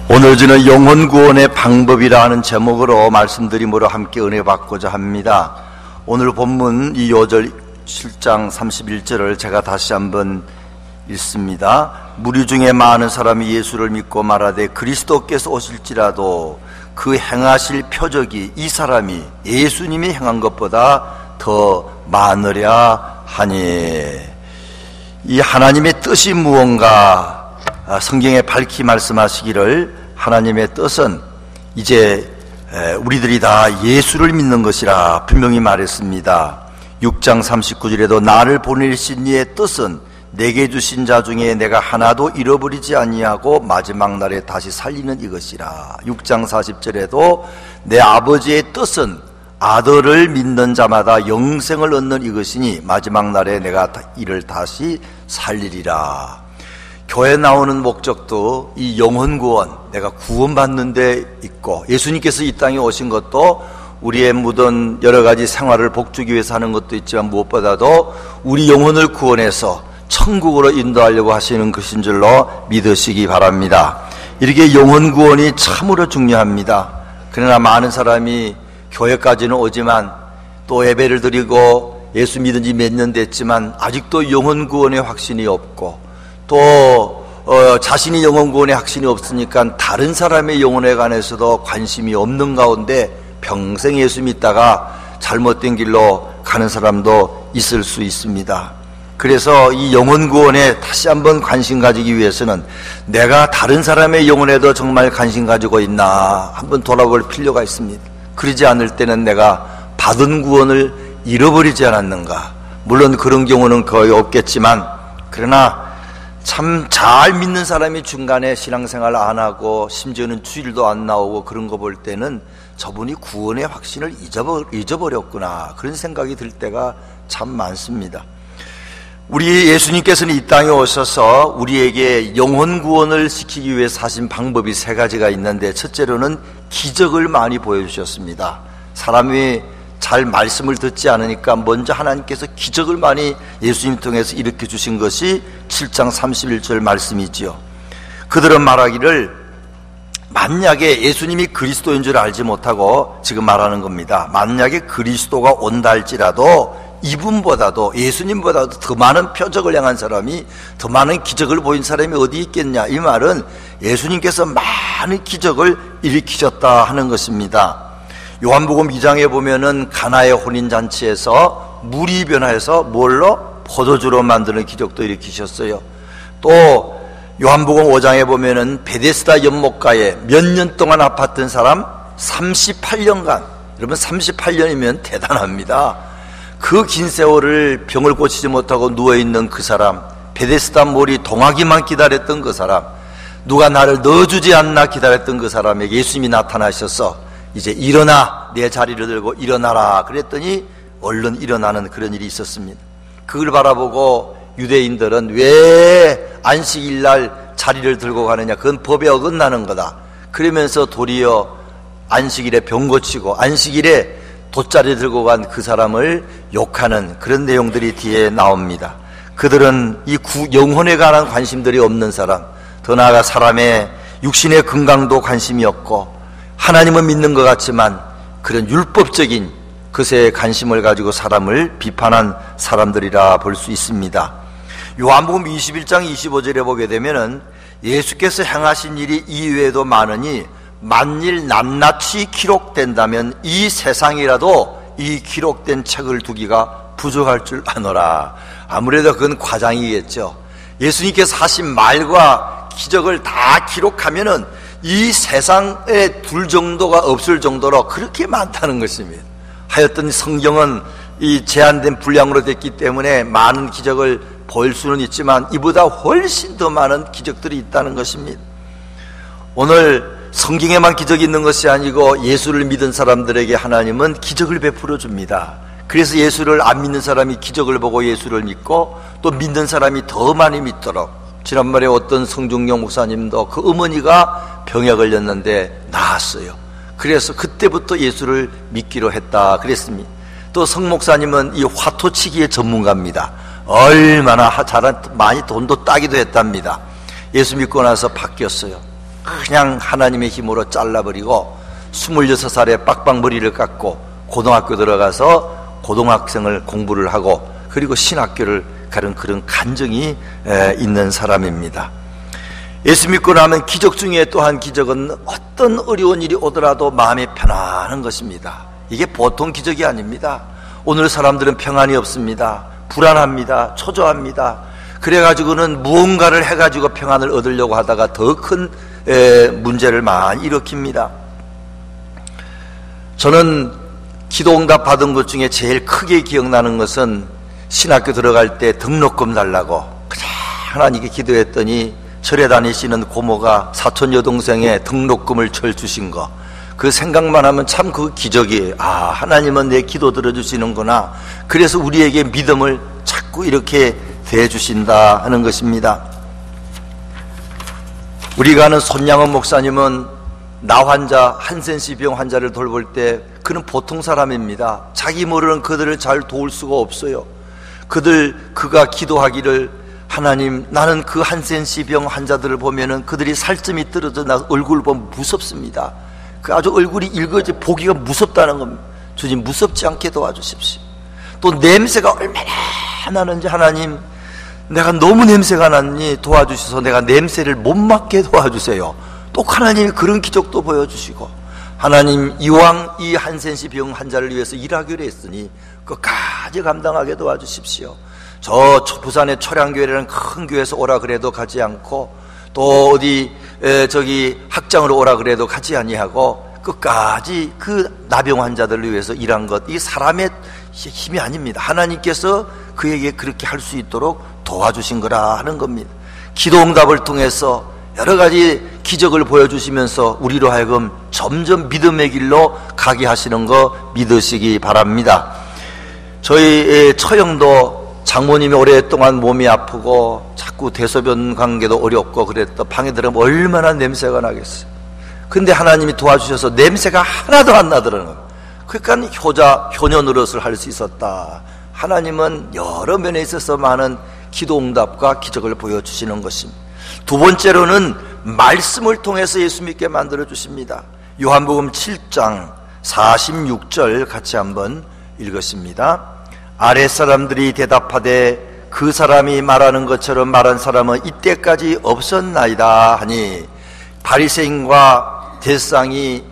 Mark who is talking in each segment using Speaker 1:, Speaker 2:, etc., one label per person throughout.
Speaker 1: 오늘 저는 영혼 구원의 방법이라 하는 제목으로 말씀드림으로 함께 은혜 받고자 합니다. 오늘 본문 이 5절 7장 31절을 제가 다시 한번 읽습니다. 무리 중에 많은 사람이 예수를 믿고 말하되 그리스도께서 오실지라도 그 행하실 표적이 이 사람이 예수님이 행한 것보다 더 많으랴 하니. 이 하나님의 뜻이 무언가 성경에 밝히 말씀하시기를 하나님의 뜻은 이제 우리들이 다 예수를 믿는 것이라 분명히 말했습니다. 6장 39절에도 나를 보내신 이의 뜻은 내게 주신 자 중에 내가 하나도 잃어버리지 아니하고 마지막 날에 다시 살리는 이것이라. 6장 40절에도 내 아버지의 뜻은 아들을 믿는 자마다 영생을 얻는 이것이니 마지막 날에 내가 이를 다시 살리리라. 교회 나오는 목적도 이 영혼 구원, 내가 구원받는 데 있고, 예수님께서 이 땅에 오신 것도 우리의 묻은 여러 가지 생활을 복주기 위해서 하는 것도 있지만 무엇보다도 우리 영혼을 구원해서 천국으로 인도하려고 하시는 것인 줄로 믿으시기 바랍니다. 이렇게 영혼 구원이 참으로 중요합니다. 그러나 많은 사람이 교회까지는 오지만 또 예배를 드리고 예수 믿은 지 몇 년 됐지만 아직도 영혼 구원의 확신이 없고, 또 자신이 영혼 구원의 확신이 없으니까 다른 사람의 영혼에 관해서도 관심이 없는 가운데 평생 예수 믿다가 잘못된 길로 가는 사람도 있을 수 있습니다. 그래서 이 영혼 구원에 다시 한번 관심 가지기 위해서는 내가 다른 사람의 영혼에도 정말 관심 가지고 있나 한번 돌아볼 필요가 있습니다. 그러지 않을 때는 내가 받은 구원을 잃어버리지 않았는가. 물론 그런 경우는 거의 없겠지만, 그러나 참 잘 믿는 사람이 중간에 신앙생활 안 하고 심지어는 주일도 안 나오고 그런 거 볼 때는 저분이 구원의 확신을 잊어버렸구나, 그런 생각이 들 때가 참 많습니다. 우리 예수님께서는 이 땅에 오셔서 우리에게 영혼 구원을 시키기 위해서 하신 방법이 세 가지가 있는데, 첫째로는 기적을 많이 보여주셨습니다. 사람이 잘 말씀을 듣지 않으니까 먼저 하나님께서 기적을 많이 예수님 통해서 일으켜 주신 것이 7장 31절 말씀이지요. 그들은 말하기를 만약에 예수님이 그리스도인 줄 알지 못하고 지금 말하는 겁니다. 만약에 그리스도가 온다 할지라도 이분보다도, 예수님보다도 더 많은 표적을 행한 사람이, 더 많은 기적을 보인 사람이 어디 있겠냐. 이 말은 예수님께서 많은 기적을 일으키셨다 하는 것입니다. 요한복음 2장에 보면은 가나의 혼인잔치에서 물이 변화해서 뭘로? 포도주로 만드는 기적도 일으키셨어요. 또 요한복음 5장에 보면은 베데스다 연못가에 몇 년 동안 아팠던 사람 38년간, 여러분 38년이면 대단합니다. 그 긴 세월을 병을 고치지 못하고 누워있는 그 사람, 베데스다 물이 동하기만 기다렸던 그 사람, 누가 나를 넣어주지 않나 기다렸던 그 사람에게 예수님이 나타나셔서 이제 일어나, 내 자리를 들고 일어나라 그랬더니 얼른 일어나는 그런 일이 있었습니다. 그걸 바라보고 유대인들은 왜 안식일날 자리를 들고 가느냐, 그건 법에 어긋나는 거다, 그러면서 도리어 안식일에 병 고치고 안식일에 돗자리 들고 간 그 사람을 욕하는 그런 내용들이 뒤에 나옵니다. 그들은 이 영혼에 관한 관심들이 없는 사람, 더 나아가 사람의 육신의 건강도 관심이 없고 하나님은 믿는 것 같지만 그런 율법적인 것에 관심을 가지고 사람을 비판한 사람들이라 볼 수 있습니다. 요한복음 21장 25절에 보게 되면은 예수께서 행하신 일이 이외에도 많으니 만일 낱낱이 기록된다면 이 세상이라도 이 기록된 책을 두기가 부족할 줄 아노라. 아무래도 그건 과장이겠죠. 예수님께서 하신 말과 기적을 다 기록하면은 이 세상에 둘 정도가 없을 정도로 그렇게 많다는 것입니다. 하여튼 성경은 이 제한된 분량으로 됐기 때문에 많은 기적을 보일 수는 있지만 이보다 훨씬 더 많은 기적들이 있다는 것입니다. 오늘 성경에만 기적이 있는 것이 아니고 예수를 믿은 사람들에게 하나님은 기적을 베풀어 줍니다. 그래서 예수를 안 믿는 사람이 기적을 보고 예수를 믿고, 또 믿는 사람이 더 많이 믿도록. 지난번에 어떤 성중용 목사님도 그 어머니가 병에 걸렸는데 나았어요. 그래서 그때부터 예수를 믿기로 했다 그랬습니다. 또 성 목사님은 이 화토치기의 전문가입니다. 얼마나 많이 돈도 따기도 했답니다. 예수 믿고 나서 바뀌었어요. 그냥 하나님의 힘으로 잘라버리고 26살에 빡빡머리를 깎고 고등학교 들어가서 고등학생을 공부를 하고 그리고 신학교를 가는 그런 간증이 있는 사람입니다. 예수 믿고 나면 기적 중에 또 한 기적은 어떤 어려운 일이 오더라도 마음이 편안한 것입니다. 이게 보통 기적이 아닙니다. 오늘 사람들은 평안이 없습니다. 불안합니다. 초조합니다. 그래가지고는 무언가를 해가지고 평안을 얻으려고 하다가 더 큰 문제를 많이 일으킵니다. 저는 기도응답 받은 것 중에 제일 크게 기억나는 것은 신학교 들어갈 때 등록금 달라고 그냥 하나님께 기도했더니 절에 다니시는 고모가 사촌 여동생의 등록금을 절 주신 거, 그 생각만 하면 참 그 기적이에요. 아, 하나님은 내 기도 들어주시는구나. 그래서 우리에게 믿음을 자꾸 이렇게 대주신다 하는 것입니다. 우리가 아는 손양원 목사님은 나 환자, 한센시병 환자를 돌볼 때 그는 보통 사람입니다. 자기 모르는 그들을 잘 도울 수가 없어요. 그가 기도하기를, 하나님, 나는 그 한센시병 환자들을 보면은 그들이 살점이 떨어져 나 얼굴 보면 무섭습니다. 그 아주 얼굴이 일거지 보기가 무섭다는 겁니다. 주님, 무섭지 않게 도와주십시오. 또 냄새가 얼마나 나는지, 하나님, 내가 너무 냄새가 나니 도와주셔서 내가 냄새를 못 맡게 도와주세요. 또 하나님이 그런 기적도 보여주시고, 하나님, 이왕 이 한센시병 환자를 위해서 일하기로 했으니 끝까지 감당하게 도와주십시오. 저 부산의 초량교회라는 큰 교회에서 오라 그래도 가지 않고, 또 어디 저기 학장으로 오라 그래도 가지 아니하고 끝까지 그 나병 환자들을 위해서 일한 것, 이 사람의 힘이 아닙니다. 하나님께서 그에게 그렇게 할 수 있도록 도와주신 거라 하는 겁니다. 기도응답을 통해서 여러 가지 기적을 보여주시면서 우리로 하여금 점점 믿음의 길로 가게 하시는 거 믿으시기 바랍니다. 저희 처형도 장모님이 오랫동안 몸이 아프고 자꾸 대소변 관계도 어렵고 그랬더 방에 들어가면 얼마나 냄새가 나겠어요. 근데 하나님이 도와주셔서 냄새가 하나도 안 나더라고요. 그러니까 효녀 노릇을 할 수 있었다. 하나님은 여러 면에 있어서 많은 기도응답과 기적을 보여주시는 것입니다. 두 번째로는 말씀을 통해서 예수 믿게 만들어 주십니다. 요한복음 7장 46절 같이 한번 읽었습니다. 아랫사람들이 대답하되 그 사람이 말하는 것처럼 말한 사람은 이때까지 없었나이다 하니, 바리새인과 대상이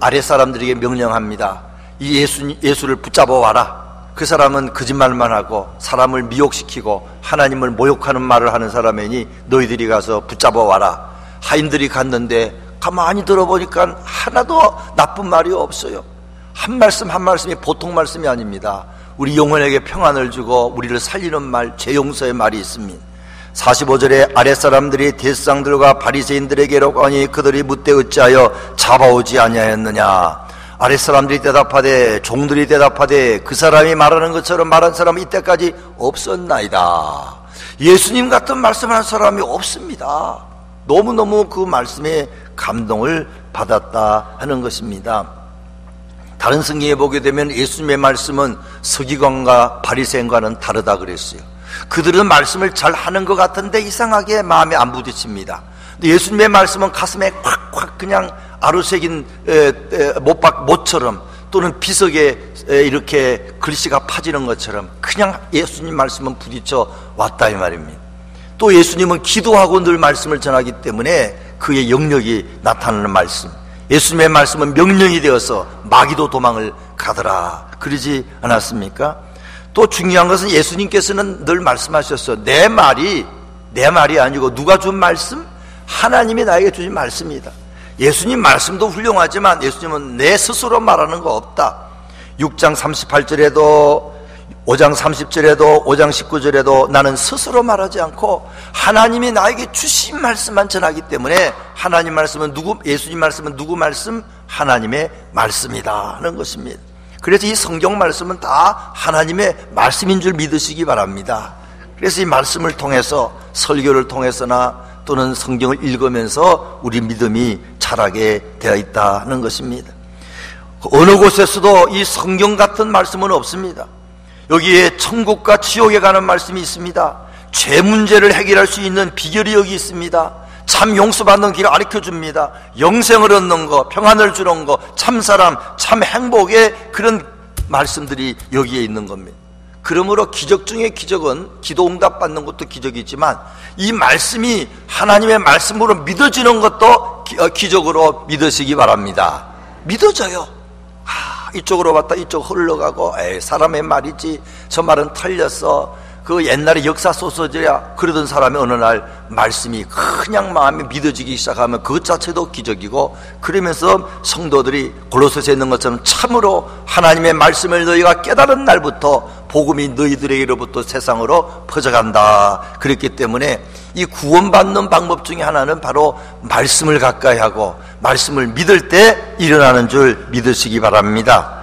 Speaker 1: 아랫사람들에게 명령합니다. 이 예수를 붙잡아 와라. 그 사람은 거짓말만 하고 사람을 미혹시키고 하나님을 모욕하는 말을 하는 사람이니 너희들이 가서 붙잡아 와라. 하인들이 갔는데 가만히 들어보니까 하나도 나쁜 말이 없어요. 한 말씀 한 말씀이 보통 말씀이 아닙니다. 우리 영혼에게 평안을 주고 우리를 살리는 말, 죄 용서의 말이 있습니다. 45절에 아랫사람들이 대상들과 바리새인들에게로 가니 그들이 묻되 어찌하여 잡아오지 아니하였느냐. 아랫사람들이 대답하되, 종들이 대답하되 그 사람이 말하는 것처럼 말한 사람은 이때까지 없었나이다. 예수님 같은 말씀하는 사람이 없습니다. 너무너무 그 말씀에 감동을 받았다 하는 것입니다. 다른 성경에 보게 되면 예수님의 말씀은 서기관과 바리새인과는 다르다 그랬어요. 그들은 말씀을 잘 하는 것 같은데 이상하게 마음에 안 부딪힙니다. 근데 예수님의 말씀은 가슴에 콱콱 그냥 아루새긴 못처럼, 또는 비석에 이렇게 글씨가 파지는 것처럼 그냥 예수님 말씀은 부딪혀 왔다 이 말입니다. 또 예수님은 기도하고 늘 말씀을 전하기 때문에 그의 영역이 나타나는 말씀, 예수님의 말씀은 명령이 되어서 마귀도 도망을 가더라 그러지 않았습니까? 또 중요한 것은 예수님께서는 늘 말씀하셨어요. 내 말이 아니고 누가 준 말씀? 하나님이 나에게 주신 말씀이다. 예수님 말씀도 훌륭하지만 예수님은 내 스스로 말하는 거 없다. 6장 38절에도 5장 30절에도 5장 19절에도 나는 스스로 말하지 않고 하나님이 나에게 주신 말씀만 전하기 때문에 하나님 말씀은 예수님 말씀은 누구 말씀? 하나님의 말씀이다 하는 것입니다. 그래서 이 성경 말씀은 다 하나님의 말씀인 줄 믿으시기 바랍니다. 그래서 이 말씀을 통해서, 설교를 통해서나 또는 성경을 읽으면서 우리 믿음이 자라게 되어 있다는 것입니다. 어느 곳에서도 이 성경 같은 말씀은 없습니다. 여기에 천국과 지옥에 가는 말씀이 있습니다. 죄 문제를 해결할 수 있는 비결이 여기 있습니다. 참 용서받는 길을 가르쳐줍니다. 영생을 얻는 거, 평안을 주는 거, 참 사람, 참 행복의 그런 말씀들이 여기에 있는 겁니다. 그러므로 기적 중에 기적은 기도 응답 받는 것도 기적이지만 이 말씀이 하나님의 말씀으로 믿어지는 것도 기적으로 믿으시기 바랍니다. 믿어져요. 이쪽으로 봤다 이쪽 흘러가고, 에이, 사람의 말이지, 저 말은 틀렸어. 그 옛날에 역사 소설이야 그러던 사람이 어느 날 말씀이 그냥 마음에 믿어지기 시작하면 그것 자체도 기적이고, 그러면서 성도들이 골로새서에 있는 것처럼 참으로 하나님의 말씀을 너희가 깨달은 날부터 복음이 너희들에게로부터 세상으로 퍼져간다. 그랬기 때문에 이 구원받는 방법 중에 하나는 바로 말씀을 가까이 하고 말씀을 믿을 때 일어나는 줄 믿으시기 바랍니다.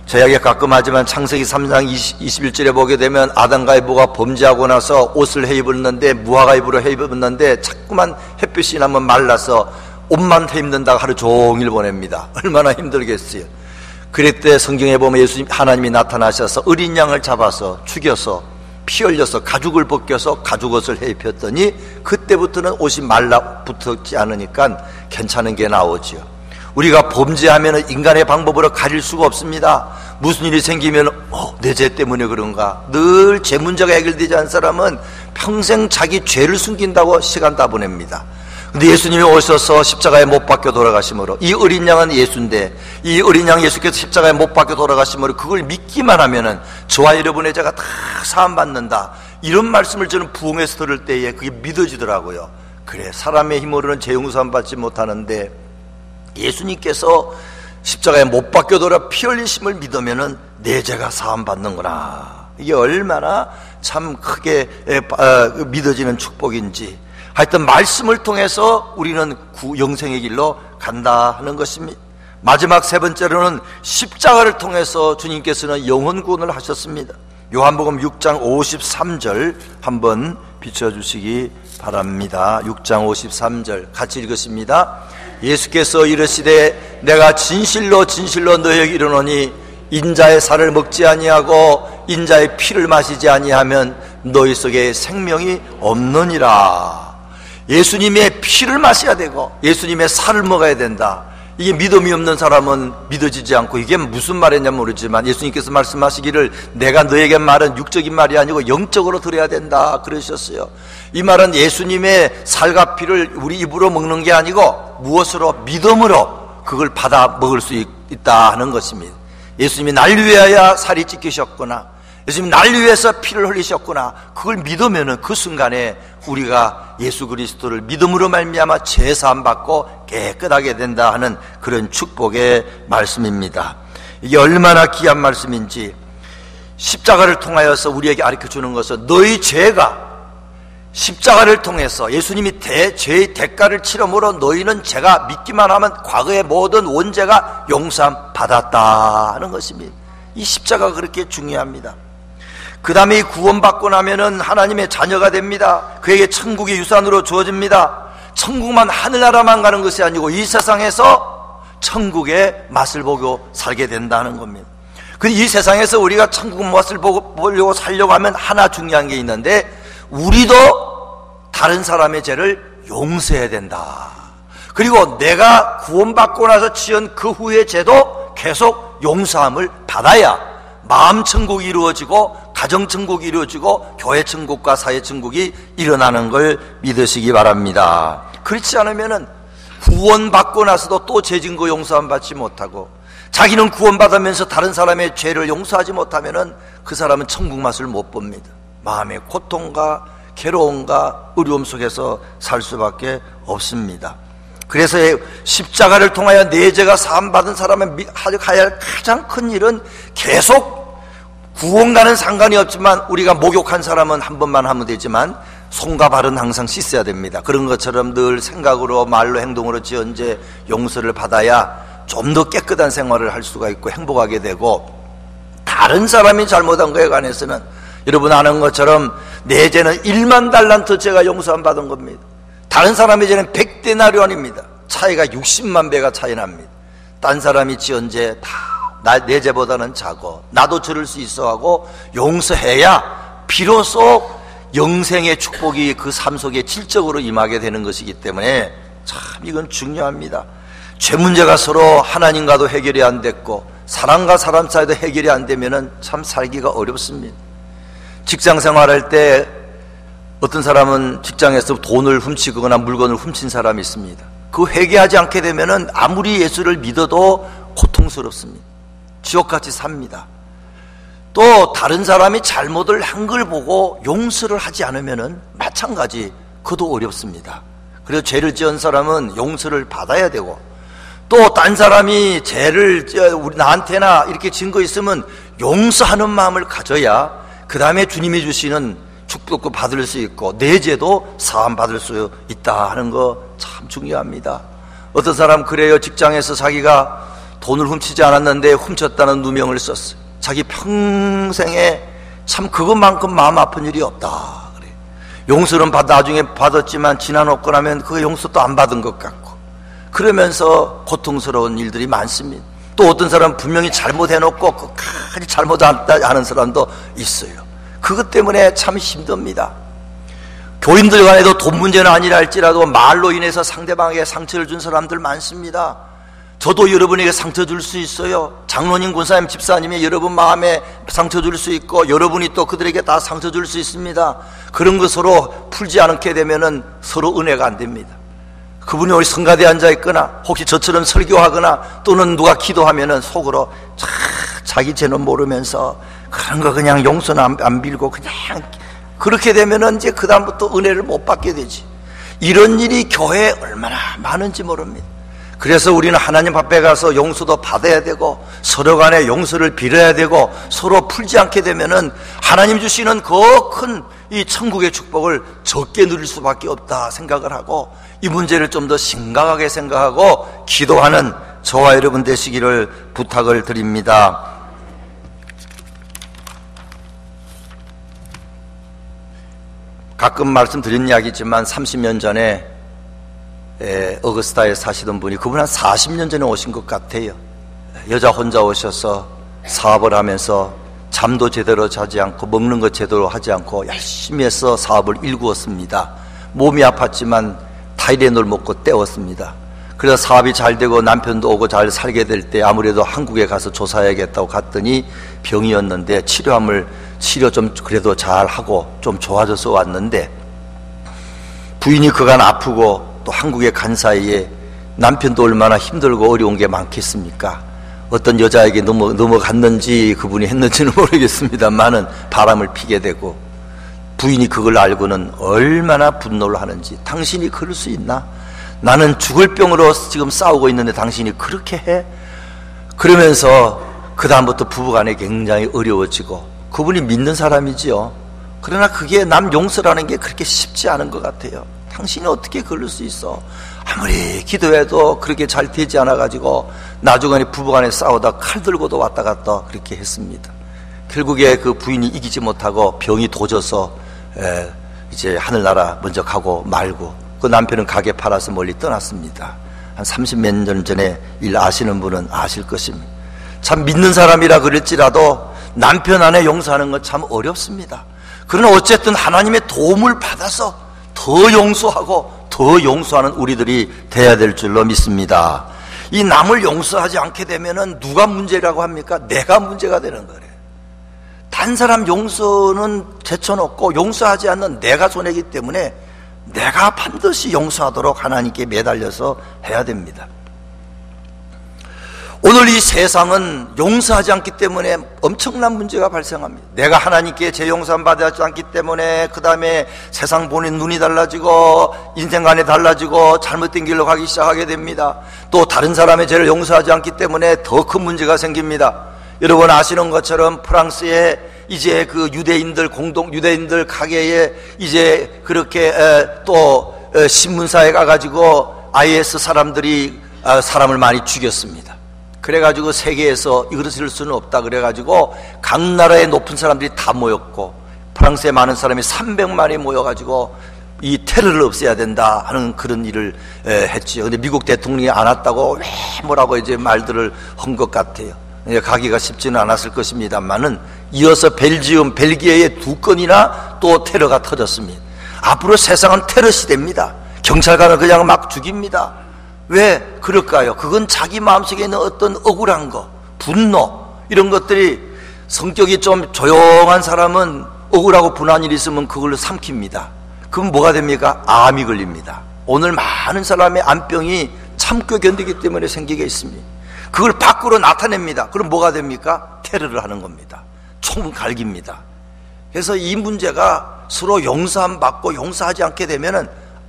Speaker 1: 저에게 가끔 하지만 창세기 3장 21절에 보게 되면 아담과 에바가 범죄하고 나서 옷을 해입었는데, 무화과 잎으로 해입었는데 자꾸만 햇빛이 나면 말라서 옷만 해입는다고 하루 종일 보냅니다. 얼마나 힘들겠어요. 그랬대 성경에 보면 예수님 하나님이 나타나셔서 어린 양을 잡아서 죽여서 피 흘려서 가죽을 벗겨서 가죽옷을 해입혔더니 그때부터는 옷이 말라붙지 않으니까 괜찮은 게 나오지요. 우리가 범죄하면 인간의 방법으로 가릴 수가 없습니다. 무슨 일이 생기면 내 죄 때문에 그런가. 늘 죄 문제가 해결되지 않은 사람은 평생 자기 죄를 숨긴다고 시간 다 보냅니다. 근데 예수님이 오셔서 십자가에 못 박혀 돌아가심으로, 이 어린 양은 예수인데 이 어린 양 예수께서 십자가에 못 박혀 돌아가심으로 그걸 믿기만 하면은 저와 여러분의 죄가 다 사함받는다, 이런 말씀을 저는 부흥에서 들을 때에 그게 믿어지더라고요. 그래, 사람의 힘으로는 죄 용서함 받지 못하는데 예수님께서 십자가에 못 박혀 돌아 피 흘리심을 믿으면은 내 죄가 사함받는구나. 이게 얼마나 참 크게 믿어지는 축복인지. 하여튼 말씀을 통해서 우리는 영생의 길로 간다 하는 것입니다. 마지막 세 번째로는 십자가를 통해서 주님께서는 영혼 구원을 하셨습니다. 요한복음 6장 53절 한번 비춰주시기 바랍니다. 6장 53절 같이 읽으십니다. 예수께서 이르시되 내가 진실로 진실로 너희에게 이르노니 인자의 살을 먹지 아니하고 인자의 피를 마시지 아니하면 너희 속에 생명이 없느니라. 예수님의 피를 마셔야 되고 예수님의 살을 먹어야 된다. 이게 믿음이 없는 사람은 믿어지지 않고, 이게 무슨 말이냐면 모르지만 예수님께서 말씀하시기를 내가 너에게 말은 육적인 말이 아니고 영적으로 들어야 된다 그러셨어요. 이 말은 예수님의 살과 피를 우리 입으로 먹는 게 아니고 무엇으로? 믿음으로 그걸 받아 먹을 수 있다 하는 것입니다. 예수님이 날 위하여 살이 찢기셨구나, 예수님이 날 위해서 피를 흘리셨구나, 그걸 믿으면은 그 순간에 우리가 예수 그리스도를 믿음으로 말미암아 죄 사함 받고 깨끗하게 된다 하는 그런 축복의 말씀입니다. 이게 얼마나 귀한 말씀인지, 십자가를 통하여서 우리에게 가르쳐주는 것은 너희 죄가 십자가를 통해서 예수님이 죄의 대가를 치름으로 너희는 제가 믿기만 하면 과거의 모든 원죄가 용서함 받았다 하는 것입니다. 이 십자가가 그렇게 중요합니다. 그 다음에 이 구원받고 나면은 하나님의 자녀가 됩니다. 그에게 천국의 유산으로 주어집니다. 천국만, 하늘나라만 가는 것이 아니고 이 세상에서 천국의 맛을 보고 살게 된다는 겁니다. 근데 이 세상에서 우리가 천국 맛을 보려고 살려고 하면 하나 중요한 게 있는데, 우리도 다른 사람의 죄를 용서해야 된다. 그리고 내가 구원받고 나서 지은 그 후의 죄도 계속 용서함을 받아야 마음 천국이 이루어지고 가정 천국이 이루어지고 교회 천국과 사회 천국이 일어나는 걸 믿으시기 바랍니다. 그렇지 않으면은 구원받고 나서도 또 죄 짓은 거 용서함 받지 못하고 자기는 구원받으면서 다른 사람의 죄를 용서하지 못하면은 그 사람은 천국 맛을 못 봅니다. 마음의 고통과 괴로움과 어려움 속에서 살 수밖에 없습니다. 그래서 십자가를 통하여 내 죄가 사함받은 사람의 하여야 할 가장 큰 일은, 계속 구원과는 상관이 없지만 우리가 목욕한 사람은 한 번만 하면 되지만 손과 발은 항상 씻어야 됩니다. 그런 것처럼 늘 생각으로 말로 행동으로 지은 죄 용서를 받아야 좀 더 깨끗한 생활을 할 수가 있고 행복하게 되고, 다른 사람이 잘못한 거에 관해서는 여러분 아는 것처럼 내 죄는 1만 달란트 죄가 용서함 받은 겁니다. 다른 사람의 죄는 100데나리온입니다. 차이가 60만 배가 차이 납니다. 딴 사람이 지은 죄 다 내 죄보다는 작고 나도 저럴 수 있어 하고 용서해야 비로소 영생의 축복이 그 삶 속에 질적으로 임하게 되는 것이기 때문에 참 이건 중요합니다. 죄 문제가 서로 하나님과도 해결이 안 됐고 사람과 사람 사이도 해결이 안 되면은 참 살기가 어렵습니다. 직장 생활할 때 어떤 사람은 직장에서 돈을 훔치거나 물건을 훔친 사람이 있습니다. 그 회개하지 않게 되면은 아무리 예수를 믿어도 고통스럽습니다. 지옥같이 삽니다. 또 다른 사람이 잘못을 한 걸 보고 용서를 하지 않으면은 마찬가지 그도 어렵습니다. 그래서 죄를 지은 사람은 용서를 받아야 되고 또 딴 사람이 죄를 나한테나 이렇게 진 거 있으면 용서하는 마음을 가져야 그 다음에 주님이 주시는 축복도 받을 수 있고 내 죄도 사함 받을 수 있다 하는 거 참 중요합니다. 어떤 사람 그래요. 직장에서 자기가 돈을 훔치지 않았는데 훔쳤다는 누명을 썼어요. 자기 평생에 참 그것만큼 마음 아픈 일이 없다 그래. 용서는 나중에 받았지만 지나놓고 나면 그 용서도 안 받은 것 같고 그러면서 고통스러운 일들이 많습니다. 또 어떤 사람은 분명히 잘못해놓고 끝까지 잘못 안 하는 사람도 있어요. 그것 때문에 참 힘듭니다. 교인들 간에도 돈 문제는 아니라 할지라도 말로 인해서 상대방에게 상처를 준 사람들 많습니다. 저도 여러분에게 상처 줄 수 있어요. 장로님, 권사님, 집사님이 여러분 마음에 상처 줄 수 있고 여러분이 또 그들에게 다 상처 줄 수 있습니다. 그런 거 서로 풀지 않게 되면은 서로 은혜가 안 됩니다. 그분이 우리 성가대에 앉아 있거나 혹시 저처럼 설교하거나 또는 누가 기도하면은 속으로 자기 죄는 모르면서 그런 거 그냥 용서는 안 빌고 그냥 그렇게 되면은 이제 그다음부터 은혜를 못 받게 되지. 이런 일이 교회에 얼마나 많은지 모릅니다. 그래서 우리는 하나님 앞에 가서 용서도 받아야 되고 서로 간에 용서를 빌어야 되고 서로 풀지 않게 되면은 하나님 주시는 그 큰 이 천국의 축복을 적게 누릴 수밖에 없다 생각을 하고 이 문제를 좀 더 심각하게 생각하고 기도하는 저와 여러분 되시기를 부탁을 드립니다. 가끔 말씀드린 이야기지만 30년 전에 어거스타에 사시던 분이 그분 한 40년 전에 오신 것 같아요. 여자 혼자 오셔서 사업을 하면서 잠도 제대로 자지 않고 먹는 것 제대로 하지 않고 열심히 해서 사업을 일구었습니다. 몸이 아팠지만 타이레놀 먹고 때웠습니다. 그래서 사업이 잘 되고 남편도 오고 잘 살게 될 때 아무래도 한국에 가서 조사해야겠다고 갔더니 병이었는데 치료 좀 그래도 잘 하고 좀 좋아져서 왔는데 부인이 그간 아프고 또 한국에 간 사이에 남편도 얼마나 힘들고 어려운 게 많겠습니까? 어떤 여자에게 넘어갔는지 그분이 했는지는 모르겠습니다만은 바람을 피게 되고 부인이 그걸 알고는 얼마나 분노를 하는지 당신이 그럴 수 있나? 나는 죽을 병으로 지금 싸우고 있는데 당신이 그렇게 해? 그러면서 그 다음부터 부부간에 굉장히 어려워지고 그분이 믿는 사람이지요. 그러나 그게 남 용서라는 게 그렇게 쉽지 않은 것 같아요. 당신이 어떻게 그럴 수 있어? 아무리 기도해도 그렇게 잘 되지 않아가지고 나중에 부부간에 싸우다 칼 들고도 왔다 갔다 그렇게 했습니다. 결국에 그 부인이 이기지 못하고 병이 도져서 이제 하늘나라 먼저 가고 말고 그 남편은 가게 팔아서 멀리 떠났습니다. 한 30몇 년 전에 일 아시는 분은 아실 것입니다. 참 믿는 사람이라 그럴지라도 남편 안에 용서하는 건 참 어렵습니다. 그러나 어쨌든 하나님의 도움을 받아서 더 용서하고 더 용서하는 우리들이 돼야 될 줄로 믿습니다. 이 남을 용서하지 않게 되면은 누가 문제라고 합니까? 내가 문제가 되는 거래요. 단 사람 용서는 제쳐놓고 용서하지 않는 내가 손해이기 때문에 내가 반드시 용서하도록 하나님께 매달려서 해야 됩니다. 오늘 이 세상은 용서하지 않기 때문에 엄청난 문제가 발생합니다. 내가 하나님께 제 용서함 받지 않기 때문에 그 다음에 세상 보는 눈이 달라지고 인생관이 달라지고 잘못된 길로 가기 시작하게 됩니다. 또 다른 사람의 죄를 용서하지 않기 때문에 더 큰 문제가 생깁니다. 여러분 아시는 것처럼 프랑스에 이제 그 유대인들 가게에 이제 그렇게 또 신문사에 가가지고 IS 사람들이 사람을 많이 죽였습니다. 그래가지고 세계에서 이것을 수는 없다 그래가지고 각 나라의 높은 사람들이 다 모였고 프랑스에 많은 사람이 300만이 모여가지고 이 테러를 없애야 된다 하는 그런 일을 했지요. 근데 미국 대통령이 안 왔다고 왜 뭐라고 이제 말들을 한 것 같아요. 가기가 쉽지는 않았을 것입니다만은 이어서 벨기에 2건이나 또 테러가 터졌습니다. 앞으로 세상은 테러 시대입니다. 경찰관을 그냥 막 죽입니다. 왜 그럴까요? 그건 자기 마음속에 있는 어떤 억울한 거, 분노, 이런 것들이, 성격이 좀 조용한 사람은 억울하고 분한 일이 있으면 그걸로 삼킵니다. 그럼 뭐가 됩니까? 암이 걸립니다. 오늘 많은 사람의 암병이 참고 견디기 때문에 생기게 있습니다. 그걸 밖으로 나타냅니다. 그럼 뭐가 됩니까? 테러를 하는 겁니다. 총 갈깁니다. 그래서 이 문제가 서로 용서 안 받고 용서하지 않게 되면은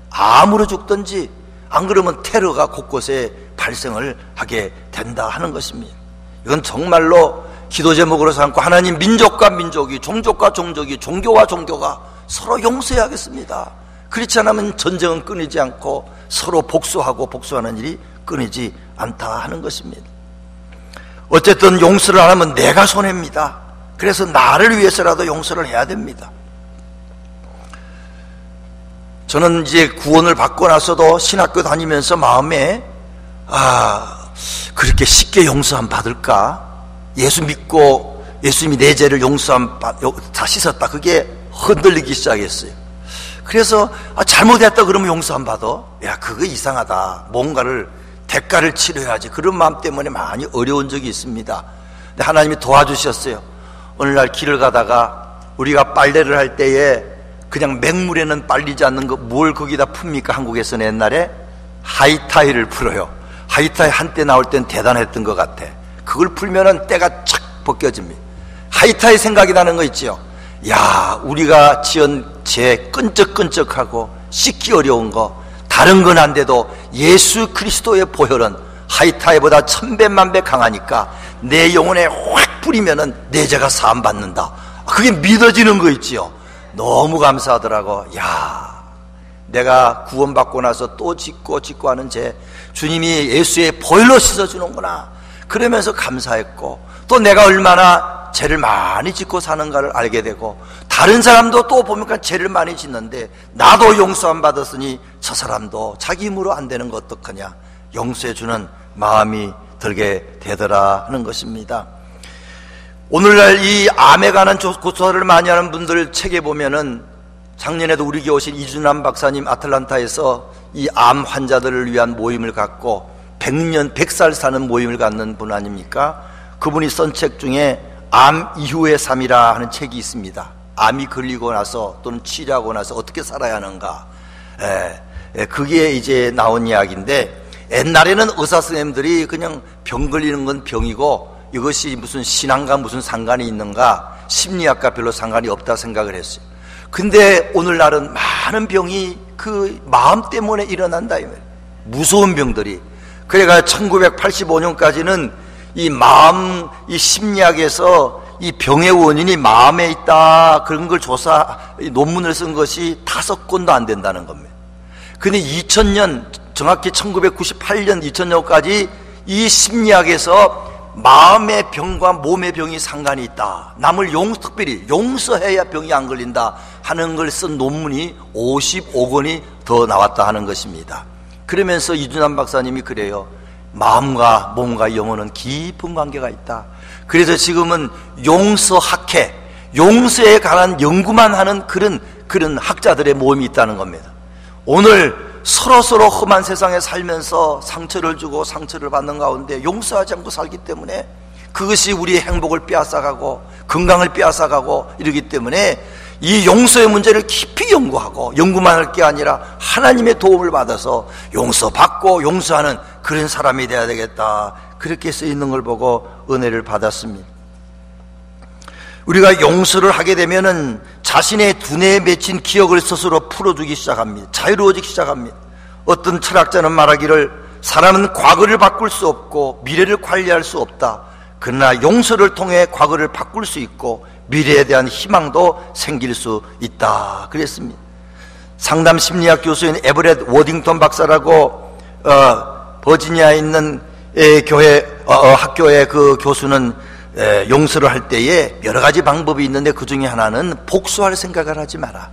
Speaker 1: 암으로 죽든지, 안 그러면 테러가 곳곳에 발생을 하게 된다 하는 것입니다. 이건 정말로 기도 제목으로 삼고, 하나님, 민족과 민족이, 종족과 종족이, 종교와 종교가 서로 용서해야겠습니다. 그렇지 않으면 전쟁은 끊이지 않고 서로 복수하고 복수하는 일이 끊이지 않다 하는 것입니다. 어쨌든 용서를 안 하면 내가 손해입니다. 그래서 나를 위해서라도 용서를 해야 됩니다. 저는 이제 구원을 받고 나서도 신학교 다니면서 마음에, 그렇게 쉽게 용서 안 받을까? 예수 믿고 예수님이 내 죄를 다 씻었다, 그게 흔들리기 시작했어요. 그래서 잘못했다 그러면 용서 안 받아? 야, 그거 이상하다. 뭔가를 대가를 치러야지. 그런 마음 때문에 많이 어려운 적이 있습니다. 근데 하나님이 도와주셨어요. 어느 날 길을 가다가 우리가 빨래를 할 때에 그냥 맹물에는 빨리지 않는 거, 뭘 거기다 풉니까? 한국에서는 옛날에 하이타이를 풀어요. 하이타이 한때 나올 땐 대단했던 것 같아. 그걸 풀면은 때가 착 벗겨집니다. 하이타이 생각이 나는 거 있지요. 야, 우리가 지은 죄 끈적끈적하고 씻기 어려운 거, 다른 건 안 돼도 예수 그리스도의 보혈은 하이타이보다 1000배 강하니까 내 영혼에 확 뿌리면은 내 죄가 사함받는다. 그게 믿어지는 거 있지요. 너무 감사하더라고. 야, 내가 구원받고 나서 또 짓고 하는 죄, 주님이 예수의 보혈로 씻어주는구나. 그러면서 감사했고, 또 내가 얼마나 죄를 많이 짓고 사는가를 알게 되고, 다른 사람도 또 보니까 죄를 많이 짓는데 나도 용서 안 받았으니 저 사람도 자기 힘으로 안 되는 거 어떡하냐, 용서해주는 마음이 들게 되더라 하는 것입니다. 오늘날 이 암에 관한 고소를 많이 하는 분들 책에 보면은, 작년에도 우리 교회 오신 이준환 박사님 아틀란타에서 이 암 환자들을 위한 모임을 갖고 100살 사는 모임을 갖는 분 아닙니까? 그분이 쓴 책 중에 암 이후의 삶이라 하는 책이 있습니다. 암이 걸리고 나서 또는 치료하고 나서 어떻게 살아야 하는가. 그게 이제 나온 이야기인데, 옛날에는 의사 선생님들이 그냥 병 걸리는 건 병이고 이것이 무슨 신앙과 무슨 상관이 있는가, 심리학과 별로 상관이 없다 생각을 했어요. 근데 오늘날은 많은 병이 그 마음 때문에 일어난다, 이 말이에요. 무서운 병들이. 그래가 1985년까지는 이 마음, 이 심리학에서 이 병의 원인이 마음에 있다, 그런 걸 논문을 쓴 것이 5건도 안 된다는 겁니다. 근데 2000년, 정확히 1998년, 2000년까지 이 심리학에서 마음의 병과 몸의 병이 상관이 있다, 남을 특별히 용서해야 병이 안 걸린다 하는 걸 쓴 논문이 55권이 더 나왔다 하는 것입니다. 그러면서 이준환 박사님이 그래요. 마음과 몸과 영혼은 깊은 관계가 있다. 그래서 지금은 용서학회, 용서에 관한 연구만 하는 그런 학자들의 모임이 있다는 겁니다. 오늘 서로 험한 세상에 살면서 상처를 주고 상처를 받는 가운데 용서하지 않고 살기 때문에 그것이 우리의 행복을 빼앗아가고 건강을 빼앗아가고 이러기 때문에 이 용서의 문제를 깊이 연구하고, 연구만 할 게 아니라 하나님의 도움을 받아서 용서받고 용서하는 그런 사람이 되어야 되겠다, 그렇게 써 있는 걸 보고 은혜를 받았습니다. 우리가 용서를 하게 되면은 자신의 두뇌에 맺힌 기억을 스스로 풀어주기 시작합니다. 자유로워지기 시작합니다. 어떤 철학자는 말하기를, 사람은 과거를 바꿀 수 없고 미래를 관리할 수 없다. 그러나 용서를 통해 과거를 바꿀 수 있고 미래에 대한 희망도 생길 수 있다 그랬습니다. 상담 심리학 교수인 에버렛 워딩턴 박사라고 버지니아에 있는 학교의 그 교수는 용서를 할 때에 여러 가지 방법이 있는데 그 중에 하나는 복수할 생각을 하지 마라.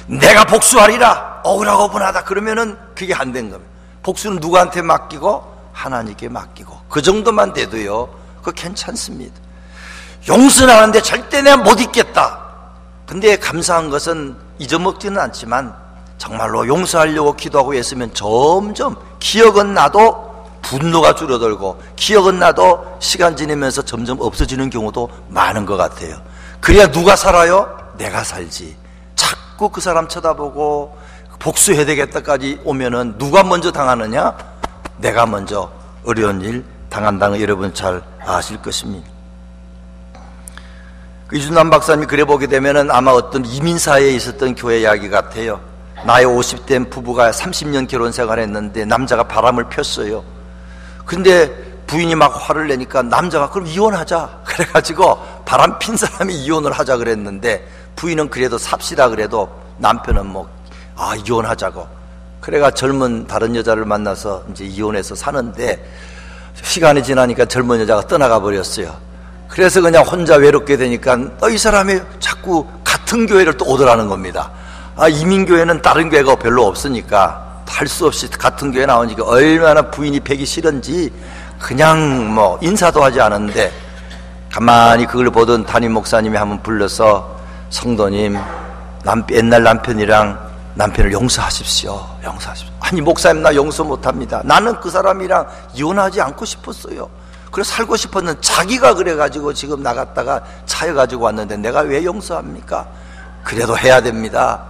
Speaker 1: 내가 복수하리라, 억울하고 분하다 그러면은 그게 안 된 겁니다. 복수는 누구한테 맡기고? 하나님께 맡기고. 그 정도만 돼도요, 그거 괜찮습니다. 용서는 하는데 절대 내가 못 잊겠다. 근데 감사한 것은 잊어먹지는 않지만 정말로 용서하려고 기도하고 했으면 점점 기억은 나도 분노가 줄어들고 기억은 나도 시간 지나면서 점점 없어지는 경우도 많은 것 같아요. 그래야 누가 살아요? 내가 살지. 자꾸 그 사람 쳐다보고 복수해야 되겠다까지 오면은 누가 먼저 당하느냐? 내가 먼저 어려운 일 당한다는 거 여러분 잘 아실 것입니다. 이준남 박사님이 그래 보게 되면은 아마 어떤 이민사회에 있었던 교회 이야기 같아요. 나이 50대 부부가 30년 결혼 생활했는데 남자가 바람을 폈어요. 근데 부인이 막 화를 내니까 남자가 그럼 이혼하자 그래가지고 바람 핀 사람이 이혼을 하자 그랬는데 부인은 그래도 삽시다 그래도 남편은 이혼하자고 그래가 젊은 다른 여자를 만나서 이제 이혼해서 사는데 시간이 지나니까 젊은 여자가 떠나가 버렸어요. 그래서 그냥 혼자 외롭게 되니까 이 사람이 자꾸 같은 교회를 또 오더라는 겁니다. 이민교회는 다른 교회가 별로 없으니까 할 수 없이 같은 교회 나오니까 얼마나 부인이 뵈기 싫은지 그냥 인사도 하지 않았는데 가만히 그걸 보던 담임 목사님이 한번 불러서 성도님 옛날 남편을 용서하십시오. 아니 목사님 나 용서 못합니다. 나는 그 사람이랑 이혼하지 않고 싶었어요. 그래서 살고 싶었는데 자기가 그래가지고 지금 나갔다가 차여가지고 왔는데 내가 왜 용서합니까? 그래도 해야 됩니다.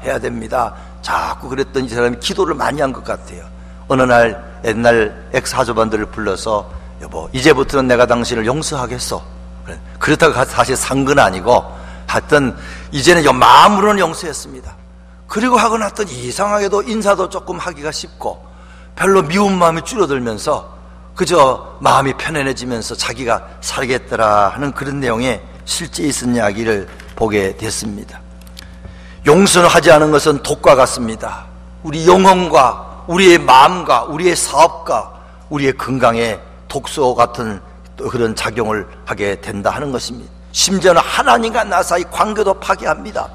Speaker 1: 자꾸 그랬더니 이 사람이 기도를 많이 한 것 같아요. 어느 날 옛날 엑사조반들을 불러서 여보 이제부터는 내가 당신을 용서하겠어. 그렇다고 사실 산 건 아니고 하여튼 이제는 마음으로는 용서했습니다. 그리고 하고 났더니 이상하게도 인사도 조금 하기가 쉽고 별로 미운 마음이 줄어들면서 그저 마음이 편안해지면서 자기가 살겠더라 하는 그런 내용의 실제 있은 이야기를 보게 됐습니다. 용서를 하지 않은 것은 독과 같습니다. 우리 영혼과 우리의 마음과 우리의 사업과 우리의 건강에 독소 같은 그런 작용을 하게 된다 하는 것입니다. 심지어는 하나님과 나 사이 관계도 파괴합니다.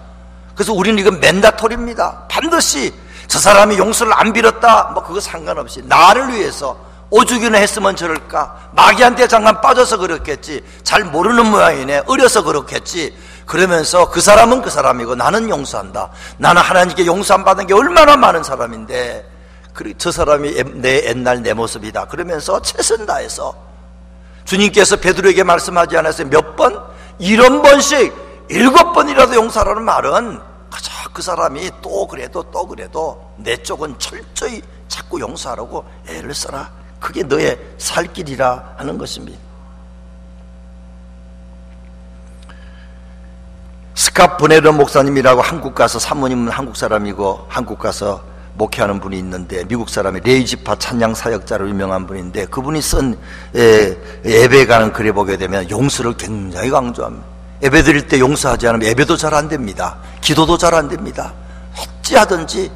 Speaker 1: 그래서 우리는 이건 맨다토리입니다. 반드시 저 사람이 용서를 안 빌었다 그거 상관없이 나를 위해서 오죽이나 했으면 저럴까, 마귀한테 잠깐 빠져서 그렇겠지, 잘 모르는 모양이네, 어려서 그렇겠지, 그러면서 그 사람은 그 사람이고 나는 용서한다. 나는 하나님께 용서 안 받은 게 얼마나 많은 사람인데 저 사람이 내 옛날 내 모습이다 그러면서 최선 다해서 주님께서 베드로에게 말씀하지 않았어요? 몇 번? 70번씩 7번이라도 용서하라는 말은 그저 그 사람이 또 그래도 내 쪽은 철저히 자꾸 용서하라고 애를 써라. 그게 너의 살 길이라 하는 것입니다. 스캇 보네르 목사님이라고 한국 가서, 사모님은 한국 사람이고 한국 가서 목회하는 분이 있는데, 미국 사람이 레이지파 찬양 사역자로 유명한 분인데, 그분이 쓴 예배 가는 글에 보게 되면 용서를 굉장히 강조합니다. 예배 드릴 때 용서하지 않으면 예배도 잘 안 됩니다. 기도도 잘 안 됩니다. 어찌하든지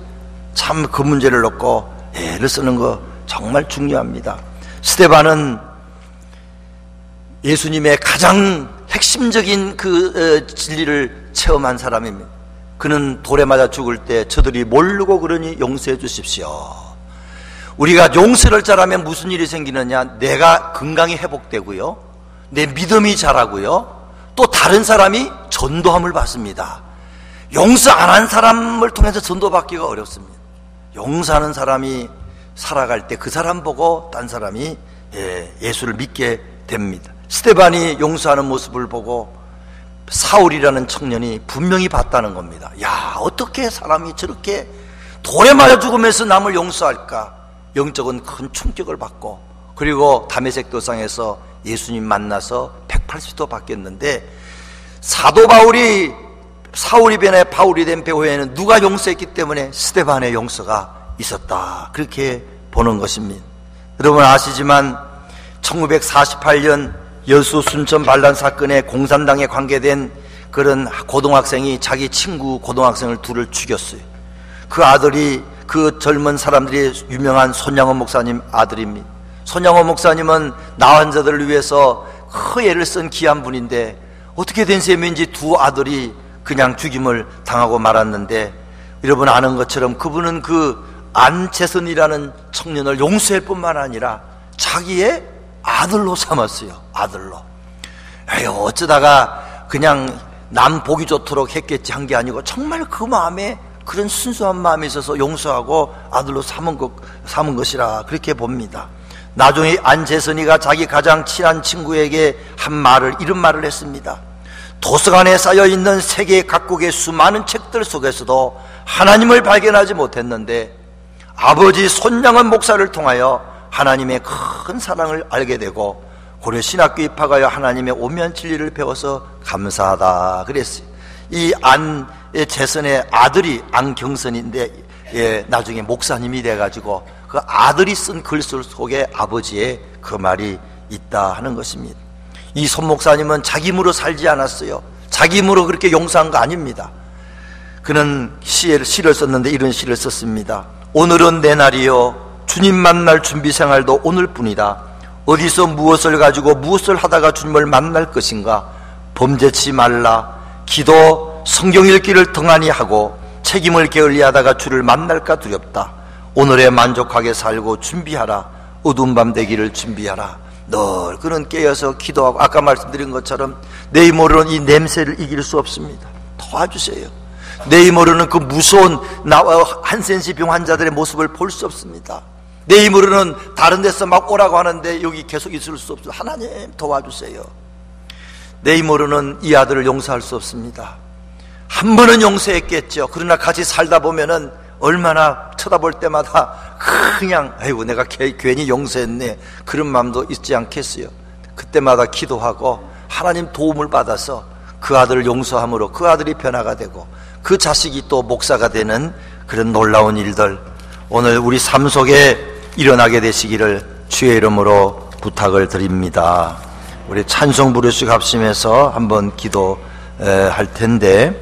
Speaker 1: 참 그 문제를 놓고 애를 쓰는 거 정말 중요합니다. 스데반은 예수님의 가장 핵심적인 그 진리를 체험한 사람입니다. 그는 돌에 맞아 죽을 때 저들이 모르고 그러니 용서해 주십시오. 우리가 용서를 잘하면 무슨 일이 생기느냐? 내가 건강이 회복되고요, 내 믿음이 자라고요, 또 다른 사람이 전도함을 받습니다. 용서 안 한 사람을 통해서 전도받기가 어렵습니다. 용서하는 사람이 살아갈 때 그 사람 보고 딴 사람이 예수를 믿게 됩니다. 스데반이 용서하는 모습을 보고 사울이라는 청년이 분명히 봤다는 겁니다. 야, 어떻게 사람이 저렇게 돌에 맞아 죽으면서 남을 용서할까? 영적인 큰 충격을 받고, 그리고 다메섹 도상에서 예수님 만나서 180도 바뀌었는데, 사도 바울이 사울이 변해 바울이 된 배후에는 누가 용서했기 때문에 스데반의 용서가 있었다, 그렇게 보는 것입니다. 여러분 아시지만 1948년 여수 순천 반란 사건에 공산당에 관계된 그런 고등학생이 자기 친구 고등학생을 둘을 죽였어요. 그 아들이 그 젊은 사람들이 유명한 손양원 목사님 아들입니다. 손양원 목사님은 나환자들을 위해서 허애를 쓴 귀한 분인데 어떻게 된 셈인지 두 아들이 그냥 죽임을 당하고 말았는데, 여러분 아는 것처럼 그분은 그 안채선이라는 청년을 용서할 뿐만 아니라 자기의 아들로 삼았어요. 아들로. 아유 어쩌다가 그냥 남 보기 좋도록 했겠지 한 게 아니고 정말 그 마음에 그런 순수한 마음이 있어서 용서하고 아들로 삼은 것이라 그렇게 봅니다. 나중에 안재선이가 자기 가장 친한 친구에게 한 말을, 이런 말을 했습니다. 도서관에 쌓여있는 세계 각국의 수많은 책들 속에서도 하나님을 발견하지 못했는데 아버지 손양원 목사를 통하여 하나님의 큰 사랑을 알게 되고 고려신학교 입학하여 하나님의 오묘한 진리를 배워서 감사하다 그랬어요. 이 안재선의 아들이 안경선인데 나중에 목사님이 돼가지고 그 아들이 쓴 글 속에 아버지의 그 말이 있다 하는 것입니다. 이 손 목사님은 자기 힘으로 살지 않았어요. 자기 힘으로 그렇게 용서한 거 아닙니다. 그는 시를 썼는데 이런 시를 썼습니다. 오늘은 내 날이요 주님 만날 준비 생활도 오늘뿐이다. 어디서 무엇을 가지고 무엇을 하다가 주님을 만날 것인가. 범죄치 말라. 기도 성경 읽기를 등한히 하고 책임을 게을리하다가 주를 만날까 두렵다. 오늘에 만족하게 살고 준비하라. 어두운 밤 되기를 준비하라. 늘 그는 깨어서 기도하고, 아까 말씀드린 것처럼 내 힘으로는 이 냄새를 이길 수 없습니다. 도와주세요. 내 힘으로는 그 무서운 한센시 병 환자들의 모습을 볼 수 없습니다. 내 힘으로는 다른 데서 막 오라고 하는데 여기 계속 있을 수 없어요. 하나님 도와주세요. 내 힘으로는 이 아들을 용서할 수 없습니다. 한 번은 용서했겠죠. 그러나 같이 살다 보면은 얼마나 쳐다볼 때마다 그냥 아이고 내가 괜히 용서했네 그런 마음도 있지 않겠어요. 그때마다 기도하고 하나님 도움을 받아서 그 아들을 용서함으로 그 아들이 변화가 되고 그 자식이 또 목사가 되는 그런 놀라운 일들 오늘 우리 삶 속에 일어나게 되시기를 주의 이름으로 부탁을 드립니다. 우리 찬송 부르시고 합심해서 한번 기도할 텐데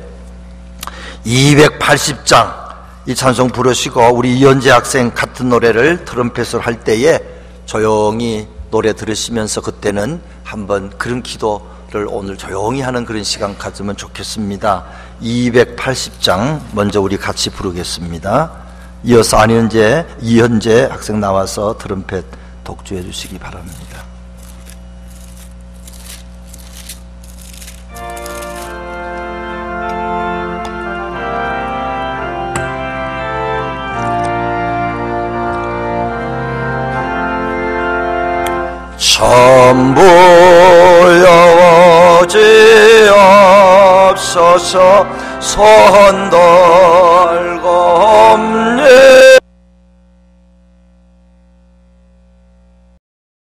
Speaker 1: 280장 이 찬송 부르시고 우리 이현재 학생 같은 노래를 트럼펫을 할 때에 조용히 노래 들으시면서 그때는 한번 그런 기도를 오늘 조용히 하는 그런 시간 가지면 좋겠습니다. 280장 먼저 우리 같이 부르겠습니다. 이어서 이현재 학생 나와서 트럼펫 독주해 주시기 바랍니다. 전부 여워지 없어서 손 들고 옵니다.